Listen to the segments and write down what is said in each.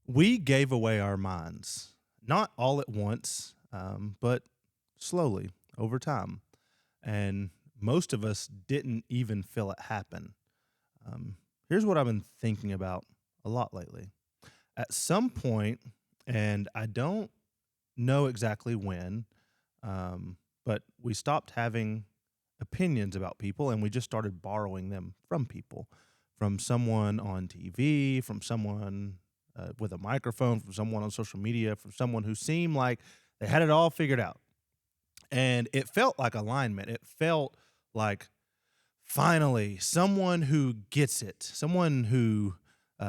We gave away our minds, not all at once, but slowly over time. And most of us didn't even feel it happen. Here's what I've been thinking about a lot lately. At some point, and I don't know exactly when, but we stopped having opinions about people and we just started borrowing them from people, from someone on TV, from someone with a microphone, from someone on social media, from someone who seemed like they had it all figured out. And it felt like alignment. It felt like finally someone who gets it, someone who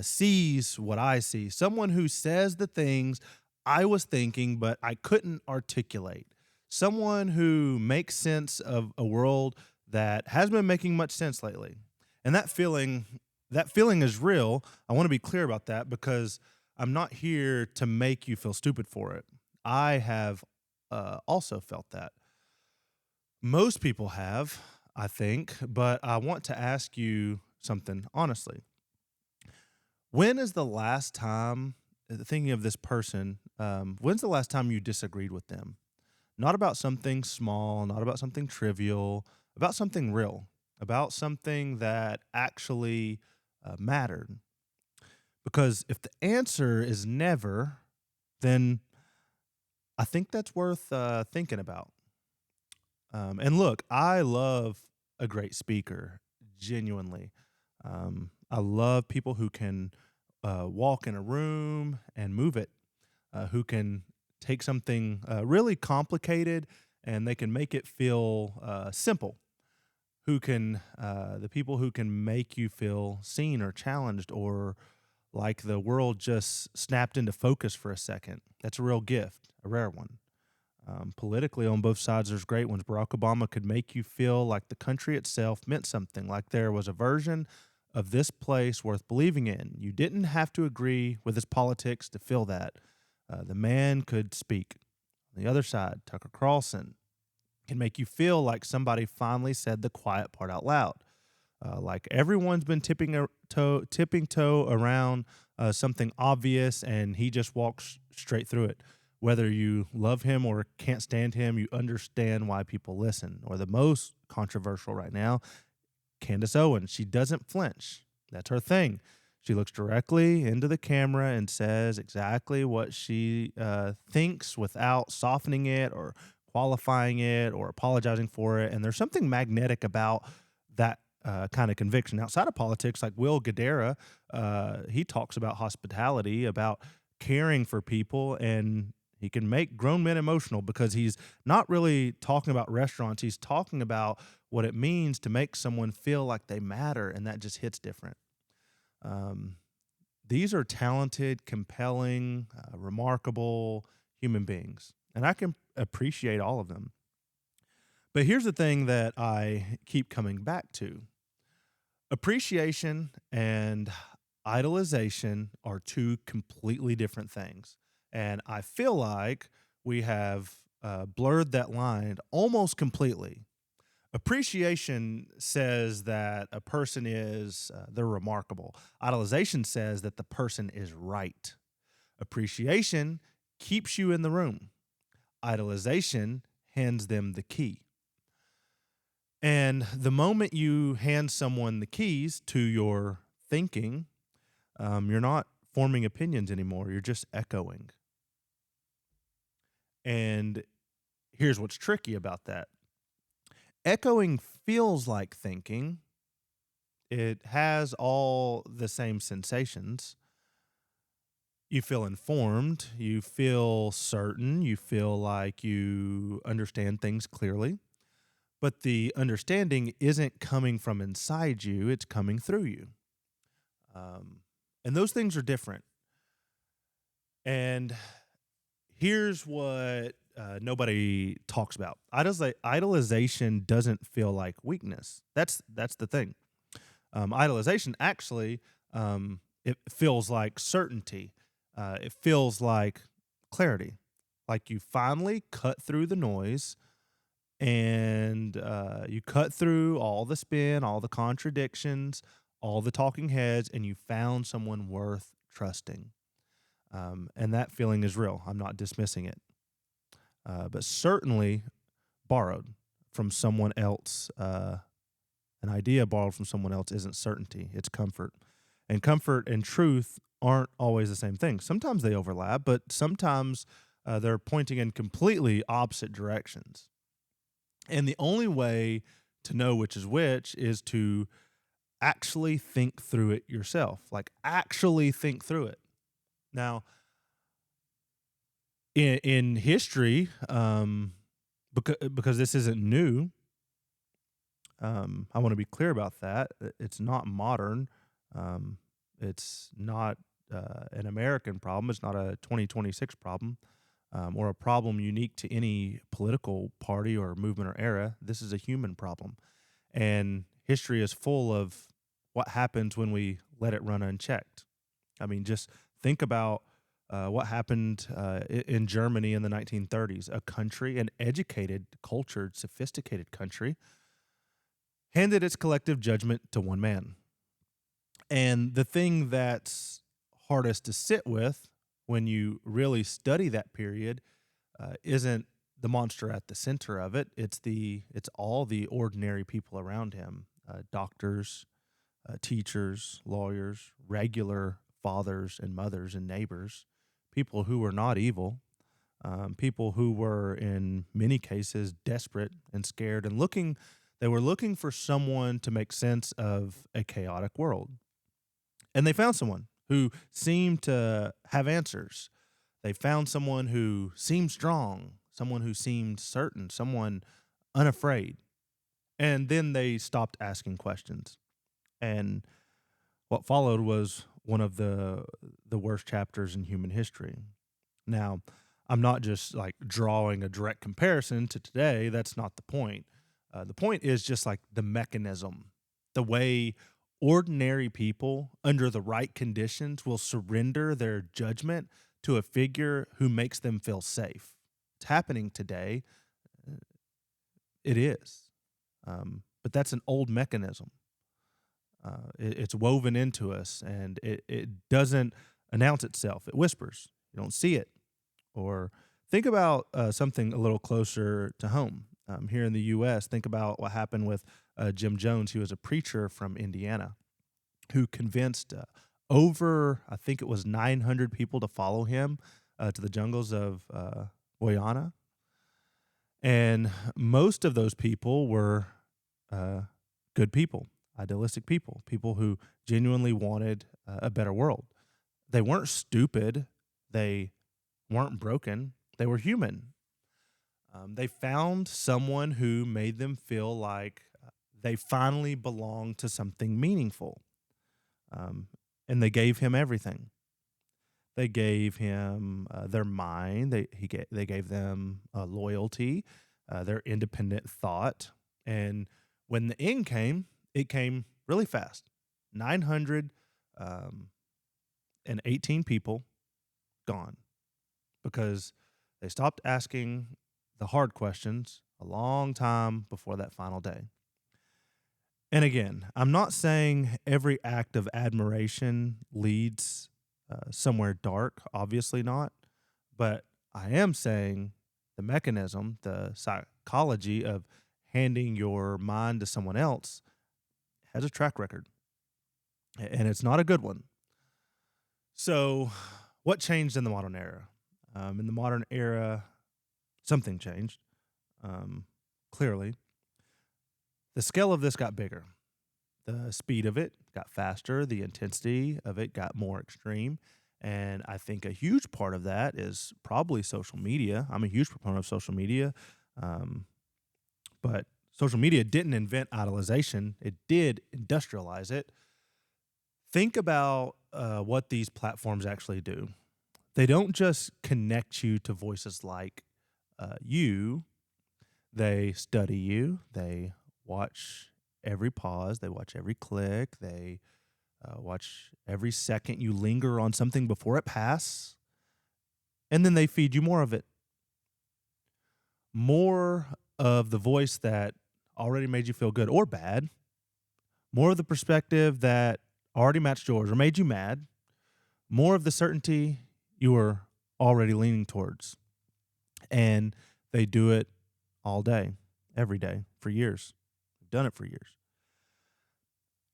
sees what I see, someone who says the things I was thinking, but I couldn't articulate, someone who makes sense of a world that has been making much sense lately. And that feeling is real. I want to be clear about that because I'm not here to make you feel stupid for it. I have also felt that. Most people have, I think, but I want to ask you something honestly. When is the last time, thinking of this person, when's the last time you disagreed with them? Not about something small, not about something trivial, about something real, about something that actually mattered. Because if the answer is never, then I think that's worth thinking about. And look, I love a great speaker, genuinely. I love people who can walk in a room and move it, who can take something really complicated and they can make it feel simple. The people who can make you feel seen or challenged or like the world just snapped into focus for a second. That's a real gift, a rare one. Politically, on both sides, there's great ones. Barack Obama could make you feel like the country itself meant something, like there was a version of this place worth believing in. You didn't have to agree with his politics to feel that. The man could speak. On the other side, Tucker Carlson can make you feel like somebody finally said the quiet part out loud. Like everyone's been tipping toe around something obvious, and he just walks straight through it. Whether you love him or can't stand him, you understand why people listen. Or the most controversial right now, Candace Owens. She doesn't flinch. That's her thing. She looks directly into the camera and says exactly what she thinks without softening it or qualifying it or apologizing for it. And there's something magnetic about that kind of conviction. Outside of politics, like Will Guidara, he talks about hospitality, about caring for people, and he can make grown men emotional because he's not really talking about restaurants. He's talking about what it means to make someone feel like they matter, and that just hits different. Um, these are talented, compelling, remarkable human beings, and I can appreciate all of them. But here's the thing that I keep coming back to: appreciation and idolization are two completely different things. And I feel like we have blurred that line almost completely. Appreciation says that a person is, they're remarkable. Idolization says that the person is right. Appreciation keeps you in the room. Idolization hands them the key. And the moment you hand someone the keys to your thinking, you're not forming opinions anymore. You're just echoing. And here's what's tricky about that: echoing feels like thinking, it has all the same sensations. You feel informed, you feel certain, you feel like you understand things clearly. But the understanding isn't coming from inside you, it's coming through you. Um, and those things are different. And here's what nobody talks about: idolization doesn't feel like weakness. That's the thing. Idolization actually, it feels like certainty. It feels like clarity. Like you finally cut through the noise and you cut through all the spin, all the contradictions, all the talking heads, and you found someone worth trusting. And that feeling is real. I'm not dismissing it. But certainly borrowed from someone else. An idea borrowed from someone else isn't certainty, it's comfort. And comfort and truth aren't always the same thing. Sometimes they overlap, but sometimes they're pointing in completely opposite directions. And the only way to know which is to actually think through it yourself. Like, actually think through it. Now, in history, because this isn't new, I want to be clear about that. It's not modern. It's not an American problem. It's not a 2026 problem, or a problem unique to any political party or movement or era. This is a human problem. And history is full of what happens when we let it run unchecked. I mean, just think about what happened in Germany in the 1930s, a country, an educated, cultured, sophisticated country, handed its collective judgment to one man. And the thing that's hardest to sit with when you really study that period isn't the monster at the center of it. It's all the ordinary people around him, doctors, teachers, lawyers, regular fathers and mothers and neighbors, people who were not evil, people who were in many cases desperate and scared and looking. They were looking for someone to make sense of a chaotic world. And they found someone who seemed to have answers. They found someone who seemed strong, someone who seemed certain, someone unafraid. And then they stopped asking questions. And what followed was one of the worst chapters in human history. Now, I'm not just like drawing a direct comparison to today. That's not the point. The point is just like the mechanism, the way ordinary people under the right conditions will surrender their judgment to a figure who makes them feel safe. It's happening today. It is. But that's an old mechanism. It's woven into us, and it doesn't announce itself. It whispers. You don't see it. Or think about something a little closer to home. Here in the U.S., think about what happened with Jim Jones. He was a preacher from Indiana who convinced I think it was 900 people to follow him to the jungles of Guyana. And most of those people were good people, idealistic people, people who genuinely wanted a better world. They weren't stupid. They weren't broken. They were human. They found someone who made them feel like they finally belonged to something meaningful. And they gave him everything. They gave him their mind. They gave them loyalty, their independent thought. And when the end came, it came really fast. 918 people gone because they stopped asking the hard questions a long time before that final day. And again, I'm not saying every act of admiration leads somewhere dark, obviously not. But I am saying the mechanism, the psychology of handing your mind to someone else has a track record, and it's not a good one. So, what changed in the modern era? In the modern era, something changed, clearly. The scale of this got bigger. The speed of it got faster. The intensity of it got more extreme. And I think a huge part of that is probably social media. I'm a huge proponent of social media. But social media didn't invent idolization, it did industrialize it. Think about what these platforms actually do. They don't just connect you to voices like you, they study you, they watch every pause, they watch every click, they watch every second you linger on something before it passes, and then they feed you more of it. More of the voice that already made you feel good or bad, more of the perspective that already matched yours or made you mad, more of the certainty you are already leaning towards. And they do it all day, every day, for years. They've done it for years.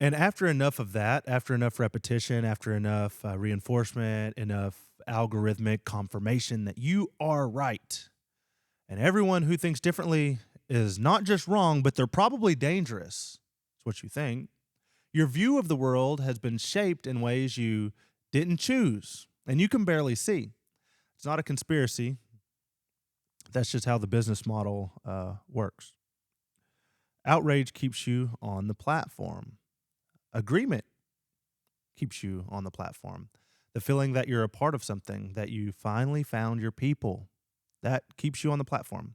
And after enough of that, after enough repetition, after enough reinforcement, enough algorithmic confirmation that you are right, and everyone who thinks differently is not just wrong, but they're probably dangerous, it's what you think, your view of the world has been shaped in ways you didn't choose and you can barely see. It's not a conspiracy. That's just how the business model works. Outrage keeps you on the platform. Agreement keeps you on the platform. The feeling that you're a part of something, that you finally found your people, that keeps you on the platform.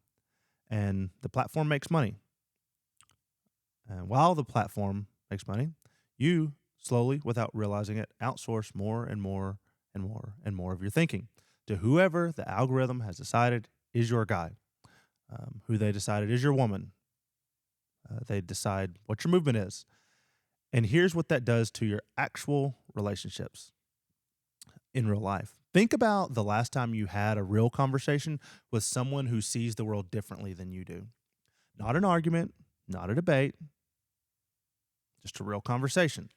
And the platform makes money. And while the platform makes money, you slowly, without realizing it, outsource more and more and more and more of your thinking to whoever the algorithm has decided is your guy, who they decided is your woman. They decide what your movement is. And here's what that does to your actual relationships in real life. Think about the last time you had a real conversation with someone who sees the world differently than you do. Not an argument, not a debate, just a real conversation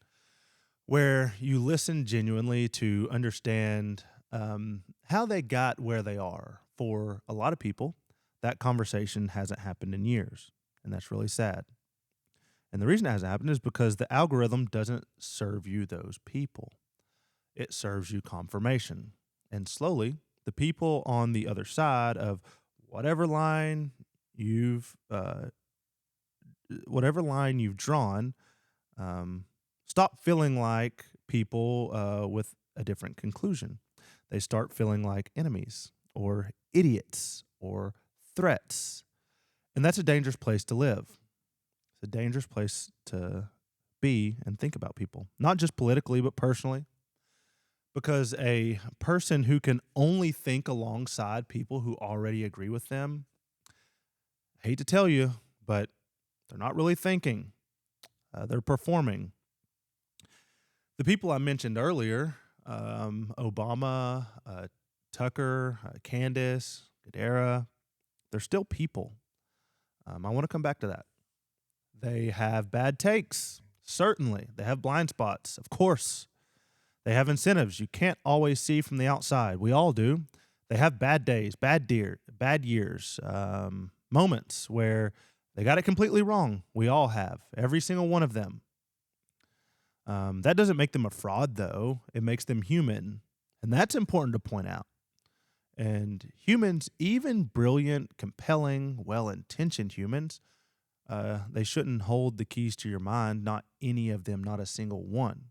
where you listen genuinely to understand how they got where they are. For a lot of people, that conversation hasn't happened in years, and that's really sad. And the reason it hasn't happened is because the algorithm doesn't serve you those people. It serves you confirmation. And slowly, the people on the other side of whatever line you've uh, drawn stop feeling like people with a different conclusion. They start feeling like enemies or idiots or threats. And that's a dangerous place to live. It's a dangerous place to be and think about people, not just politically, but personally. Because a person who can only think alongside people who already agree with them, I hate to tell you, but they're not really thinking. They're performing. The people I mentioned earlier, Obama, Tucker, Candace, Gadara, they're still people. I want to come back to that. They have bad takes, certainly. They have blind spots, of course. They have incentives you can't always see from the outside. We all do. They have bad days, bad years, moments where they got it completely wrong. We all have, every single one of them. That doesn't make them a fraud, though. It makes them human. And that's important to point out. And humans, even brilliant, compelling, well intentioned humans, they shouldn't hold the keys to your mind. Not any of them, not a single one.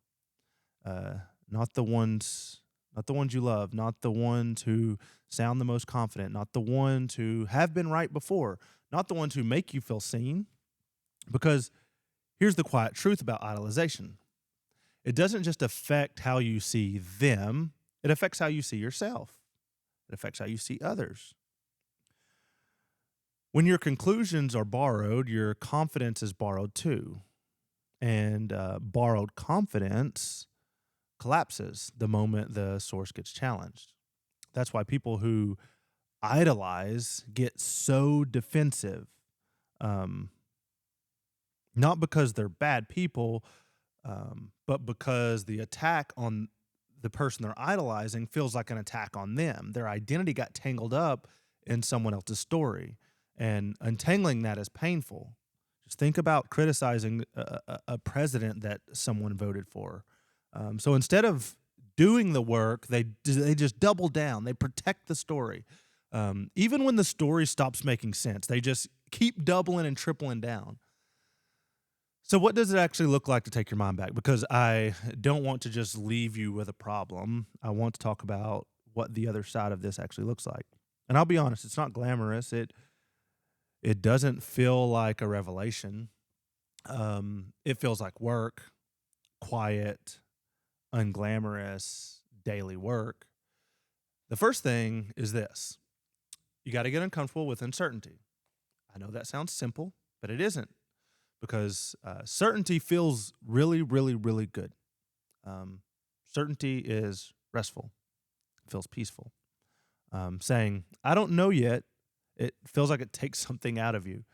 Not the ones you love, not the ones who sound the most confident, not the ones who have been right before, not the ones who make you feel seen. Because here's the quiet truth about idolization. It doesn't just affect how you see them, it affects how you see yourself. It affects how you see others. When your conclusions are borrowed, your confidence is borrowed too. And borrowed confidence collapses the moment the source gets challenged. That's why people who idolize get so defensive. Not because they're bad people, but because the attack on the person they're idolizing feels like an attack on them. Their identity got tangled up in someone else's story, and untangling that is painful. Just think about criticizing a president that someone voted for. So instead of doing the work, they just double down. They protect the story. Even when the story stops making sense, they just keep doubling and tripling down. So what does it actually look like to take your mind back? Because I don't want to just leave you with a problem. I want to talk about what the other side of this actually looks like. And I'll be honest, it's not glamorous. It doesn't feel like a revelation. It feels like work, quiet, unglamorous daily work. The first thing is this: you got to get uncomfortable with uncertainty. I know that sounds simple, but it isn't, because certainty feels really, really, really good. Certainty is restful. It feels peaceful. Saying, I don't know yet, it feels like it takes something out of you.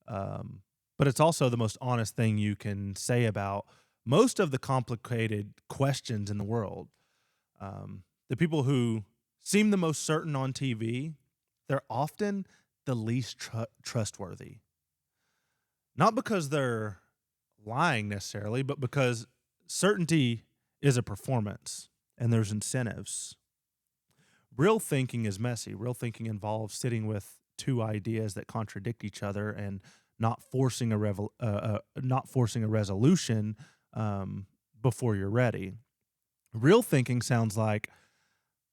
But it's also the most honest thing you can say about most of the complicated questions in the world. The people who seem the most certain on TV, they're often the least trustworthy. Not because they're lying necessarily, but because certainty is a performance and there's incentives. Real thinking is messy. Real thinking involves sitting with two ideas that contradict each other and not forcing a resolution before you're ready. Real thinking sounds like,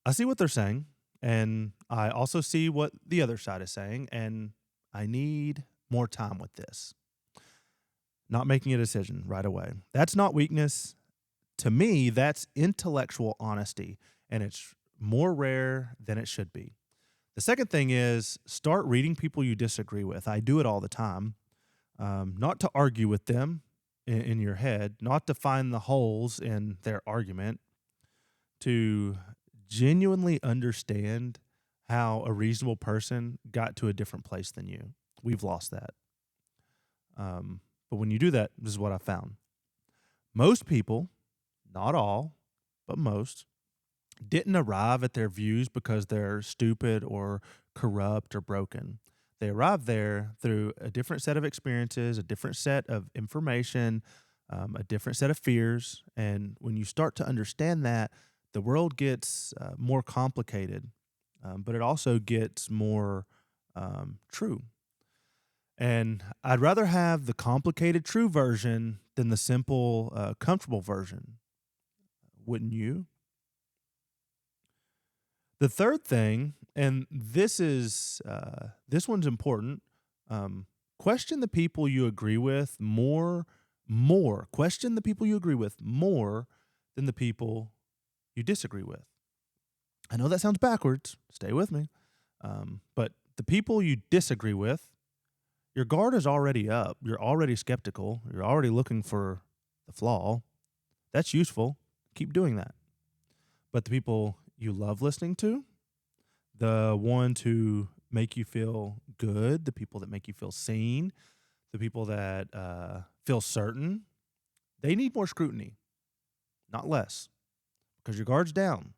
I see what they're saying, and I also see what the other side is saying, and I need more time with this. Not making a decision right away. That's not weakness. To me, that's intellectual honesty, and it's more rare than it should be. The second thing is start reading people you disagree with. I do it all the time, not to argue with them in your head, not to find the holes in their argument, to genuinely understand how a reasonable person got to a different place than you. We've lost that. But when you do that, this is what I found. Most people, not all, but most, didn't arrive at their views because they're stupid or corrupt or broken. They arrived there through a different set of experiences, a different set of information, a different set of fears. And when you start to understand that, the world gets more complicated, but it also gets more true. And I'd rather have the complicated true version than the simple, comfortable version. Wouldn't you? The third thing, and this one's important. Question the people you agree with more. Question the people you agree with more than the people you disagree with. I know that sounds backwards. Stay with me. But the people you disagree with, your guard is already up. You're already skeptical. You're already looking for the flaw. That's useful. Keep doing that. But the people you love listening to, the ones who make you feel good, the people that make you feel seen, the people that feel certain, they need more scrutiny, not less, because your guard's down,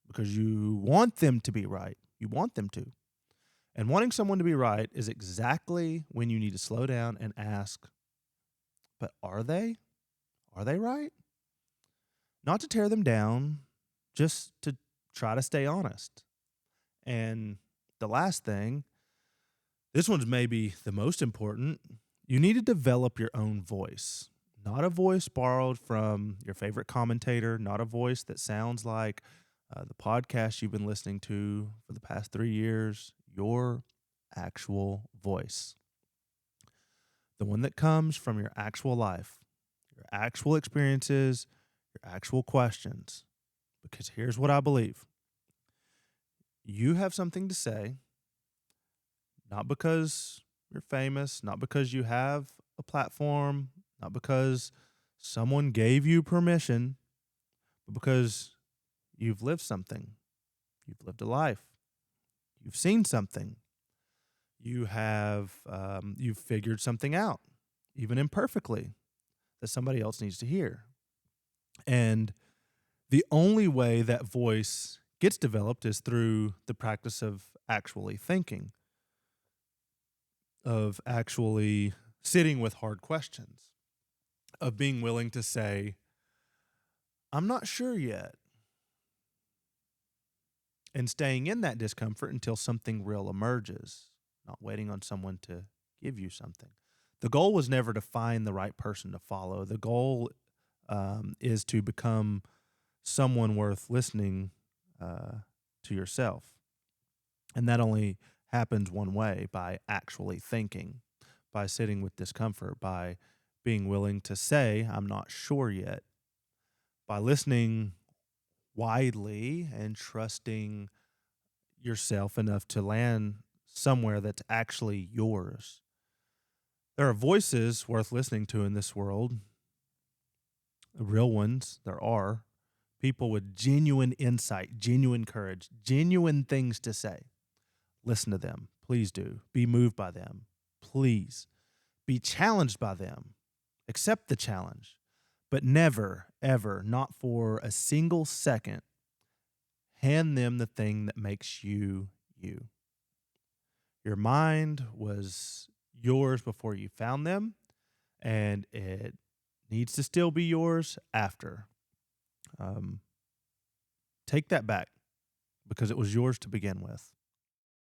because you want them to be right. You want them to. And wanting someone to be right is exactly when you need to slow down and ask, but are they? Are they right? Not to tear them down, just to try to stay honest. And the last thing, this one's maybe the most important, you need to develop your own voice. Not a voice borrowed from your favorite commentator, not a voice that sounds like the podcast you've been listening to for the past 3 years, your actual voice. The one that comes from your actual life, your actual experiences, your actual questions. Because here's what I believe. You have something to say, not because you're famous, not because you have a platform, not because someone gave you permission, but because you've lived something. You've lived a life. You've seen something. You've figured something out, even imperfectly, that somebody else needs to hear. And the only way that voice gets developed is through the practice of actually thinking, of actually sitting with hard questions, of being willing to say, I'm not sure yet, and staying in that discomfort until something real emerges, not waiting on someone to give you something. The goal was never to find the right person to follow. The goal is to become someone worth listening to yourself. And that only happens one way, by actually thinking, by sitting with discomfort, by being willing to say, I'm not sure yet, by listening widely and trusting yourself enough to land somewhere that's actually yours. There are voices worth listening to in this world, real ones, there are, people with genuine insight, genuine courage, genuine things to say. Listen to them. Please do. Be moved by them. Please be challenged by them. Accept the challenge, but never, ever, not for a single second, hand them the thing that makes you you. Your mind was yours before you found them, and it needs to still be yours after. Um, Take that back because it was yours to begin with.